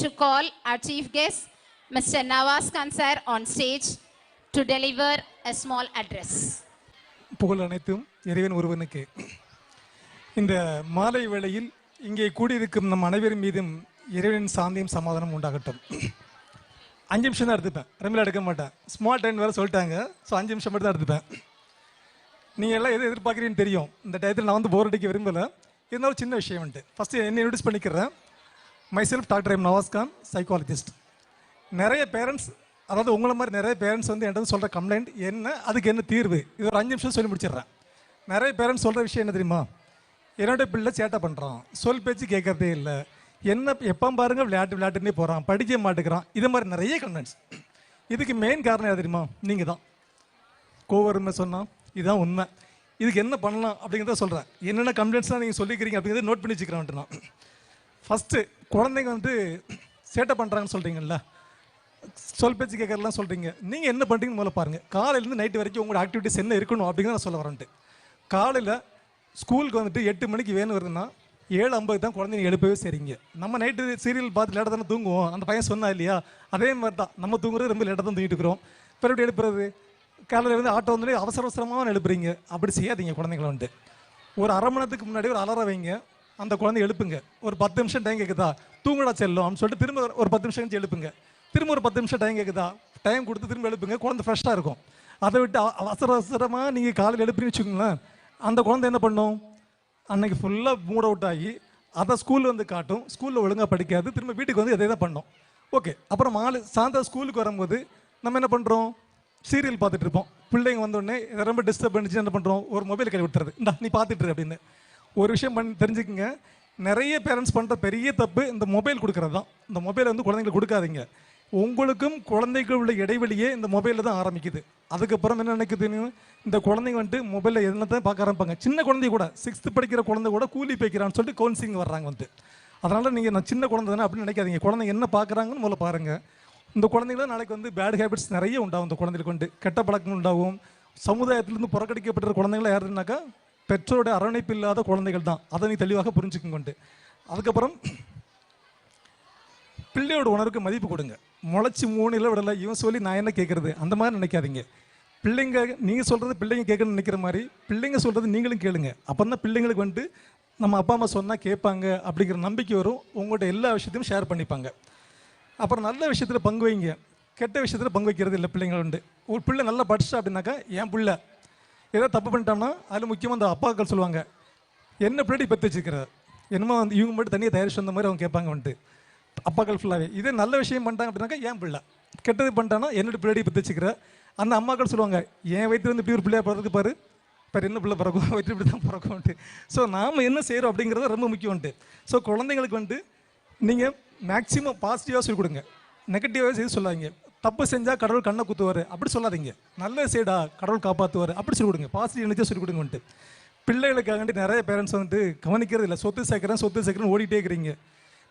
to call our chief guest, Mr. Nawaz Khan sir, on stage to deliver a small address. புகழ் அனைத்தும் இறைவன் ஒருவனுக்கு. இந்த மாலை வேளையில் இங்கே கூடியிருக்கும் நம் அனைவரும் மீதும் இறைவனின் சாந்தியும் சமாதானம் உண்டாகட்டும். 5 நிமிஷம் தான் எடுத்துப்பேன், ரெம்பில் எடுக்க மாட்டேன். ஸ்மால் டைம் வேறு சொல்லிட்டாங்க, ஸோ 5 நிமிஷம் மட்டும் தான் எடுத்துப்பேன். நீங்கள் எல்லாம் எது எதிர்பார்க்குறீன்னு தெரியும். இந்த டயத்தில் நான் போர் அடிக்க விரும்பலை. இருந்தாலும் சின்ன விஷயம் வந்துட்டு ஃபஸ்ட்டு என்ன இன்ட்ரடியூஸ் பண்ணிக்கிறேன். Myself doctor M Nawaz Khan, psychologist. நிறைய பேரண்ட்ஸ், அதாவது உங்களை மாதிரி நிறைய பேரண்ட்ஸ் என்கிட்ட சொல்கிற கம்ப்ளைண்ட் என்ன, அதுக்கு என்ன தீர்வு, இது ஒரு 5 நிமிஷம் சொல்லி முடிச்சிடுறேன். நிறைய பேரண்ட்ஸ் சொல்கிற விஷயம் என்ன தெரியுமா? என்னோட பிள்ளை சேட்டை பண்ணுறான், சொல் பேச்சு கேட்கறதே இல்லை, என்ன எப்போ பாருங்கள் விளையாட்டுன்னே போகிறான், படிக்க மாட்டேங்கிறான், இது மாதிரி நிறைய கம்ப்ளைண்ட்ஸ். இதுக்கு மெயின் காரணம் எது தெரியுமா? நீங்கள் தான். கோவருமை சொன்னால் இதுதான் உண்மை. இதுக்கு என்ன பண்ணலாம் அப்படிங்கிறத சொல்கிறேன். என்னென்ன கம்ப்ளைண்ட்ஸ்லாம் நீங்கள் சொல்லிக்கிறீங்க அப்படிங்கிறத நோட் பண்ணி வச்சுக்கிறேன். நான் ஃபஸ்ட்டு குழந்தைங்க சேட்டை பண்ணுறாங்கன்னு சொல்கிறீங்கல்ல, சொல் பேச்சு கேட்கறதுலாம் சொல்கிறீங்க. நீங்கள் என்ன பண்ணுறீங்கன்னு முதல்ல பாருங்கள். காலையிலேருந்து நைட்டு வரைக்கும் உங்களோட ஆக்டிவிட்டிஸ் என்ன இருக்கணும் அப்படிங்கிறத நான் சொல்ல வரேன்ட்டு. காலையில் ஸ்கூலுக்கு 8 மணிக்கு வேணும் வருதுன்னா 7:50 தான் குழந்தைங்க எழுப்பவே சரிங்க. நம்ம நைட்டு சீரியல் பார்த்து லேட்டாக தானே தூங்குவோம். அந்த பையன் சொன்னா இல்லையா, அதே மாதிரி தான் நம்ம தூங்குறது ரொம்ப லேட்டாக தான் தூங்கிட்டு இருக்கிறோம். பிறகு எழுப்புறது காலையில் ஆட்டோ அவசர அவசரமாக எழுப்புறீங்க. அப்படி செய்யாதீங்க. குழந்தைங்கள ஒரு அரை மணி நேரத்துக்கு முன்னாடி ஒரு அலாரம் வைங்க. அந்த குழந்தை எழுப்புங்க. ஒரு 10 நிமிஷம் டைம் கேட்குதா, தூங்கடா செல்லும் அப்படின்னு சொல்லிட்டு திரும்ப ஒரு 10 நிமிஷம் கழிச்சு எழுப்புங்க. திரும்ப ஒரு 10 நிமிஷம் டைம் கேட்குதா, டைம் கொடுத்து திரும்ப எழுப்புங்க. குழந்தை ஃப்ரெஷ்ஷாக இருக்கும். அதை விட்டு அவசர அவசரமாக நீங்கள் காலையில் எழுப்புறீங்கன்னு வச்சுக்கோங்களேன், அந்த குழந்தை என்ன பண்ணும், அன்னைக்கு ஃபுல்லாக மூட் அவுட் ஆகி அதை ஸ்கூலில் காட்டும். ஸ்கூலில் ஒழுங்காக படிக்காது, திரும்ப வீட்டுக்கு இதே தான் பண்ணோம். ஓகே, அப்புறம் சாயந்தரம் ஸ்கூலுக்கு வரும்போது நம்ம என்ன பண்ணுறோம், சீரியல் பார்த்துட்டு இருப்போம். பிள்ளைங்க வந்தோடனே ரொம்ப டிஸ்டர்ப் பண்ணிச்சு என்ன பண்ணுறோம், ஒரு மொபைல் கை விட்டுறது, இந்தா நீ பார்த்துட்டு அப்படின்னு. ஒரு விஷயம் தெரிஞ்சுக்குங்க, நிறைய பேரண்ட்ஸ் பண்ணுற பெரிய தப்பு இந்த மொபைல் கொடுக்குறது தான். இந்த மொபைலை குழந்தைங்களுக்கு கொடுக்காதீங்க. உங்களுக்கும் குழந்தைகள் உள்ள இடைவெளியே இந்த மொபைலில் தான் ஆரம்பிக்குது. அதுக்கப்புறம் என்ன நினைக்குது, இந்த குழந்தைங்க மொபைலில் என்னத்தான் பார்க்க ஆரம்பிப்பாங்க. சின்ன குழந்தை கூட 6th படிக்கிற குழந்தை கூட கூலி போய்க்கிறான்னு சொல்லிட்டு கவுன்சிலிங் வர்றாங்க. அதனால் நீங்கள் நான் சின்ன குழந்தை தானே அப்படின்னு நினைக்காதீங்க. குழந்தைங்க என்ன பார்க்குறாங்கன்னு முதல்ல பாருங்கள். இந்த குழந்தைங்கள நாளைக்கு பேட் ஹேபிட்ஸ் நிறைய உண்டாகும். இந்த குழந்தைகளுக்கு கெட்ட பழக்கம் உண்டாகும். சமுதாயத்திலிருந்து புறக்கணிக்கப்பட்ட குழந்தைங்கள யாருன்னாக்கா பெற்றோருடைய அரவணைப்பு இல்லாத குழந்தைகள் தான். அதை நீ தெளிவாக புரிஞ்சுக்கொண்டு அதுக்கப்புறம் பிள்ளையோட உணர்வுக்கு மதிப்பு கொடுங்க. முளைச்சி 3 இலை விடலை, இவன் சொல்லி நான் என்ன கேட்குறது, அந்த மாதிரி நினைக்காதீங்க. பிள்ளைங்க நீங்கள் சொல்கிறது பிள்ளைங்க கேட்கணும்னு நினைக்கிற மாதிரி பிள்ளைங்க சொல்கிறது நீங்களும் கேளுங்க. அப்போ தான் பிள்ளைங்களுக்கு நம்ம அப்பா அம்மா சொன்னால் கேட்பாங்க அப்படிங்கிற நம்பிக்கை வரும். உங்கள்கிட்ட எல்லா விஷயத்தையும் ஷேர் பண்ணிப்பாங்க. அப்புறம் நல்ல விஷயத்தில் பங்கு வைங்க, கெட்ட விஷயத்தில் பங்கு வைக்கிறது இல்லை. பிள்ளைங்க ஒரு பிள்ளை நல்லா படிச்சா அப்படின்னாக்கா, என் பிள்ளை ஏதோ தப்பு பண்ணிட்டான்னா அதில் முக்கியமாக அந்த அப்பாக்கள் சொல்லுவாங்க, என்ன பிள்ளை பெற்று வச்சுக்கிறார், என்னமோ இவங்க மட்டும் தனியாக தயாரிச்சு வந்த மாதிரி அவங்க கேட்பாங்க. அப்பாக்கள் ஃபுல்லாகவே இதே நல்ல விஷயம் பண்ணிட்டாங்க அப்படின்னாக்கா என் பிள்ளை, கெட்டது பண்ணிட்டான்னா என்னோட பிள்ளை பெற்று வச்சுக்கிற அந்த அம்மாக்கள் சொல்லுவாங்க, என் வயிற்று இப்படி ஒரு பிள்ளையாக பிறகு பாரு, இப்போ என்ன பிள்ளை பிறக்கும், வயிற்று இப்படி தான் பிறக்கும்ட்டு. ஸோ நாம் என்ன செய்கிறோம் அப்படிங்கிறது ரொம்ப முக்கியம். ஸோ குழந்தைங்களுக்கு நீங்கள் மேக்ஸிமம் பாசிட்டிவாக சொல்லிக் கொடுங்க, நெகட்டிவாக செய்து சொல்லாதீங்க. தப்பு செஞ்சால் கடவுள் கண்ணை குத்துவார் அப்படி சொல்லாதீங்க. நல்ல செய்டா கடவுள் காப்பாற்றுவார் அப்படி சொல்லிக் கொடுங்க. பாசிட்டிவ் எனர்ஜியாக சொல்லிக் கொடுங்க. பிள்ளைகளுக்காக நிறைய பேரண்ட்ஸ் கவனிக்கிறது இல்லை. சொத்து சேர்க்குறேன்னு ஓடிட்டே இருக்கிறீங்க.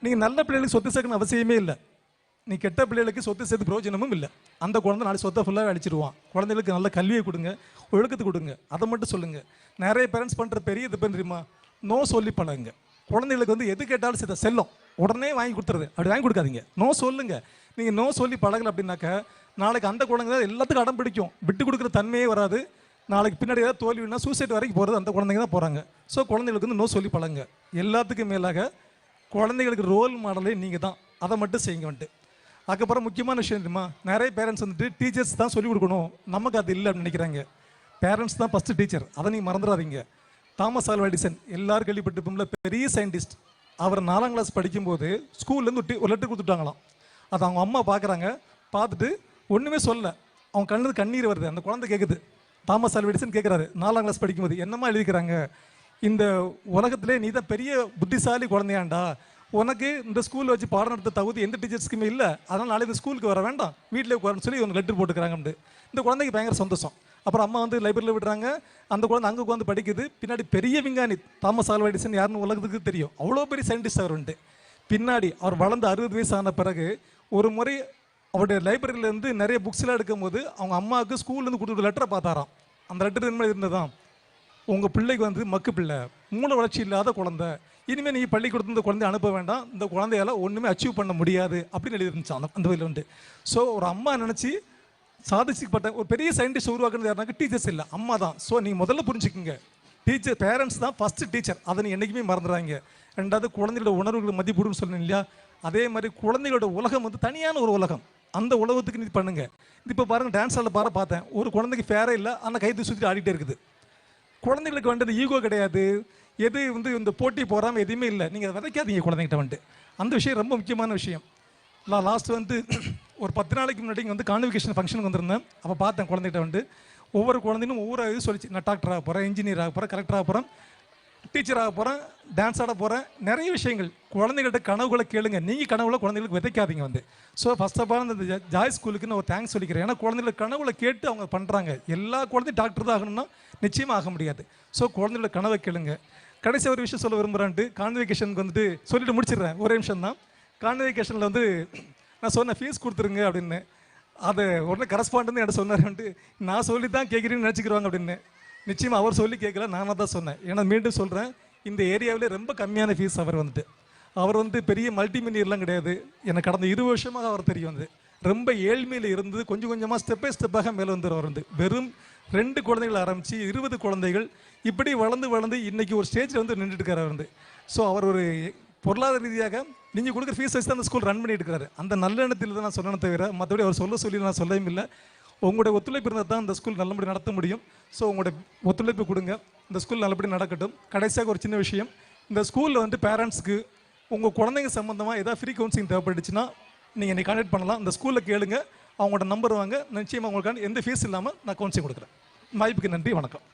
நீங்கள் நல்ல பிள்ளைகளுக்கு சொத்து சேர்க்கணும் அவசியமே இல்லை. நீ கெட்ட பிள்ளைகளுக்கு சொத்து சேர்த்து பிரயோஜனமும் இல்லை. அந்த குழந்தை நாளைக்கு சொத்தை ஃபுல்லாக அடிச்சிடுவான். குழந்தைகளுக்கு நல்ல கல்வியை கொடுங்க, ஒழுக்கத்தை கொடுங்க, அதை மட்டும் சொல்லுங்கள். நிறைய பேரண்ட்ஸ் பண்ணுற பெரிய இது தெரியுமா, நோ சொல்லி பழகுங்க. குழந்தைகளுக்கு எது கேட்டாலும் சரி செல்லும் உடனே வாங்கி கொடுத்துறது, அப்படி வாங்கி கொடுக்காதீங்க. நோ சொல்லுங்க. நீங்கள் நோ சொல்லி பழகலை அப்படின்னாக்கா நாளைக்கு அந்த குழந்தைங்க தான் எல்லாத்துக்கும் அடம் பிடிக்கும், விட்டு கொடுக்குற தன்மையே வராது. நாளைக்கு பின்னாடி ஏதாவது தோல்வினா சூசைட் வரைக்கும் போகிறது அந்த குழந்தைங்க தான் போகிறாங்க. ஸோ குழந்தைகளுக்கு நோ சொல்லி பழகுங்க. எல்லாத்துக்கும் மேலாக குழந்தைங்களுக்கு ரோல் மாடலே நீங்கள் தான், அதை மட்டும் செய்யுங்க. அதுக்கப்புறம் முக்கியமான விஷயம் தெரியுமா, நிறைய பேரண்ட்ஸ் டீச்சர்ஸ் தான் சொல்லிக் கொடுக்கணும், நமக்கு அது இல்லை அப்படின்னு நினைக்கிறாங்க. பேரண்ட்ஸ் தான் ஃபஸ்ட்டு டீச்சர், அதை நீங்கள் மறந்துடாதீங்க. தாமஸ் ஆல்வா எடிசன் எல்லாரும் கேள்விப்பட்டிருப்போம்ல, பெரிய சயின்டிஸ்ட். அவர் 4ஆம் கிளாஸ் படிக்கும்போது ஸ்கூல்லேருந்து ஒரு லெட்டர் கொடுத்துட்டாங்களாம். அதை அவங்க அம்மா பார்க்குறாங்க, பார்த்துட்டு ஒன்றுமே சொல்ல, அவங்க கண்ணீர் வருது. அந்த குழந்தை கேட்குது, தாமஸ் ஆல்வா எடிசன் கேட்குறாரு 4ஆம் கிளாஸ் படிக்கும்போது, என்னம்மா எழுதிக்கிறாங்க, இந்த உலகத்திலே நீ தான் பெரிய புத்திசாலி குழந்தையாண்டா, உனக்கு இந்த ஸ்கூலில் வச்சு பாடம் நடத்த தகுதி எந்த டீச்சர்ஸ்க்குமே இல்லை, அதனால் நாளைக்கு இந்த ஸ்கூலுக்கு வர வேண்டாம், வீட்டிலே உட்காரன்னு சொல்லி இவங்க லெட்டர் போட்டுக்கிறாங்க. இந்த குழந்தைக்கு பயங்கர சந்தோஷம். அப்புறம் அம்மா லைப்ரரியில் விடுறாங்க, அந்த குழந்தை அங்கே உட்காந்து படிக்குது. பின்னாடி பெரிய விஞ்ஞானி தாமஸ் ஆல்வா எடிசன் யாருன்னு உலகத்துக்கு தெரியும், அவ்வளோ பெரிய சயின்டிஸ்ட் அவர். பின்னாடி அவர் வளர்ந்து 60 வயசு ஆன பிறகு ஒரு முறை அவருடைய லைப்ரரியிலேருந்து நிறைய புக்ஸ்லாம் எடுக்கும்போது அவங்க அம்மாவுக்கு ஸ்கூல்லேருந்து கொடுத்த லெட்டரை பார்த்தாராம். அந்த லெட்டர் என்ன இருந்ததான், உங்கள் பிள்ளைக்கு மக்கு பிள்ளை, மூளை வளர்ச்சி இல்லாத குழந்தை, இனிமேல் நீ பள்ளிக்கூடத்து இந்த குழந்தைய அனுப்ப வேண்டாம், இந்த குழந்தையால் ஒன்றுமே அச்சீவ் பண்ண முடியாது அப்படின்னு எழுதிருந்துச்சு அந்த வழியில் வந்து. ஸோ ஒரு அம்மா நினச்சி சாதிச்சுப்பட்ட ஒரு பெரிய சயின்டிஸ்ட் உருவாக்குறது யாருனாக்க டீச்சர்ஸ் இல்லை, அம்மா தான். ஸோ நீங்கள் முதல்ல புரிஞ்சுக்குங்க, டீச்சர் பேரண்ட்ஸ் தான் ஃபஸ்ட்டு டீச்சர், அதை நீ என்றைக்குமே மறந்துடுறாங்க. ரெண்டாவது குழந்தைகளோட உணர்வுகளை மதிப்புடுன்னு சொன்னேன் இல்லையா, அதே மாதிரி குழந்தைகளோட உலகம் வந்து தனியான ஒரு உலகம், அந்த உலகத்துக்கு நீ பண்ணுங்க. இப்போ பாருங்கள், டான்ஸ் ஆட பார்த்தேன், ஒரு குழந்தைக்கு ஃபேரே இல்லை, ஆனால் கைது சுற்றி ஆடிட்டே இருக்குது. குழந்தைங்களுக்கு வந்துட்டு ஈகோ கிடையாது, எது வந்து இந்த போட்டி போகாமல் எதுவுமே இல்லை. நீங்கள் விதைக்காதீங்க குழந்தைகிட்ட வந்துட்டு, அந்த விஷயம் ரொம்ப முக்கியமான விஷயம். லாஸ்ட் வந்து ஒரு 10 நாளைக்கு முன்னாடி இங்கே வந்து கான்வெகேஷன் ஃபங்க்ஷனுக்கு வந்திருந்தேன். அப்போ பார்த்தேன் குழந்தைகிட்ட வந்து ஒவ்வொரு குழந்தையும் ஒவ்வொரு இது சொல்லிச்சு, நான் டாக்டர் ஆக போகிறேன், இன்ஜினியர் ஆக போகிறேன், கலெக்டர் ஆக போகிறேன், டீச்சர் ஆக போகிறேன், டான்ஸ் ஆட போகிறேன், நிறைய விஷயங்கள். குழந்தைகள்கிட்ட கனவுகளை கேளுங்க, நீங்கள் கனவுல குழந்தைகளுக்கு விதைக்காதீங்க வந்து. ஸோ ஃபர்ஸ்ட் ஆஃப் ஆல் இந்த ஜாய் ஸ்கூலுக்கு நான் ஒரு தேங்க்ஸ் சொல்லிக்கிறேன். ஏன்னா குழந்தைகளோட கனவுகளை கேட்டு அவங்க பண்ணுறாங்க. எல்லா குழந்தையும் டாக்டர் தான் ஆகணும்னா நிச்சயமாக ஆக முடியாது. ஸோ குழந்தைகளோட கனவை கேளுங்க. கடைசி ஒரு விஷயம் சொல்ல விரும்புகிறான்ட்டு கான்வெகேஷனுக்கு வந்துட்டு சொல்லிட்டு முடிச்சிடுறேன், ஒரே நிமிஷம் தான். கான்வெகேஷனில் வந்து நான் சொன்னேன் ஃபீஸ் கொடுத்துருங்க அப்படின்னு. அதை உடனே கரஸ்பாண்ட் என்ன சொன்னார்ன்ட்டு, நான் சொல்லி தான் கேட்குறீன்னு நினச்சிக்கிறாங்க அப்படின்னு. நிச்சயமாக அவர் சொல்லி கேட்கல, நானாக தான் சொன்னேன். ஏன்னா மீண்டும் சொல்கிறேன், இந்த ஏரியாவிலே ரொம்ப கம்மியான ஃபீஸ் அவர் வந்து பெரிய மல்டி மில்லியர்லாம் கிடையாது. எனக்கு கடந்த 20 வருஷமாக அவர் தெரியும் வந்து. ரொம்ப ஏழ்மையில் இருந்து கொஞ்சம் கொஞ்சமாக ஸ்டெப் பை ஸ்டெப்பாக மேலே வந்து அவர் வந்து வெறும் 2 குழந்தைகள் ஆரம்பித்து 20 குழந்தைகள் இப்படி வளர்ந்து இன்றைக்கி ஒரு ஸ்டேஜில் வந்து நின்றுட்டு இருக்கார் அவர் வந்து. ஸோ அவர் ஒரு பொருளாதார ரீதியாக நீங்கள் கொடுக்குற ஃபீஸ் வச்சு தான் அந்த ஸ்கூல் ரன் பண்ணிட்டு இருக்காரு. அந்த நல்ல எண்ணத்தில் தான் நான் சொன்னேன் தவிர மற்றபடி அவர் சொல்லி நான் சொல்லவும் இல்லை. உங்களுடைய ஒத்துழைப்பு இருந்தால் தான் இந்த ஸ்கூல் நல்லபடி நடத்த முடியும். ஸோ உங்களுடைய ஒத்துழைப்பு கொடுங்க, இந்த ஸ்கூல் நல்லபடி நடக்கட்டும். கடைசியாக ஒரு சின்ன விஷயம், இந்த ஸ்கூலில் வந்து பேரண்ட்ஸுக்கு உங்கள் குழந்தைங்க சம்மந்தமாக ஏதாவது ஃப்ரீ கவுன்சிலிங் தேவைப்பட்டுச்சுன்னா நீங்கள் என்னை கான்டாக்ட் பண்ணலாம். இந்த ஸ்கூலில் கேளுங்க, அவங்களோட நம்பர் வாங்க, நிச்சயமாக உங்களுக்கான எந்த ஃபீஸ் இல்லாமல் நான் கவுன்சிலிங் கொடுக்குறேன். வாய்ப்புக்கு நன்றி, வணக்கம்.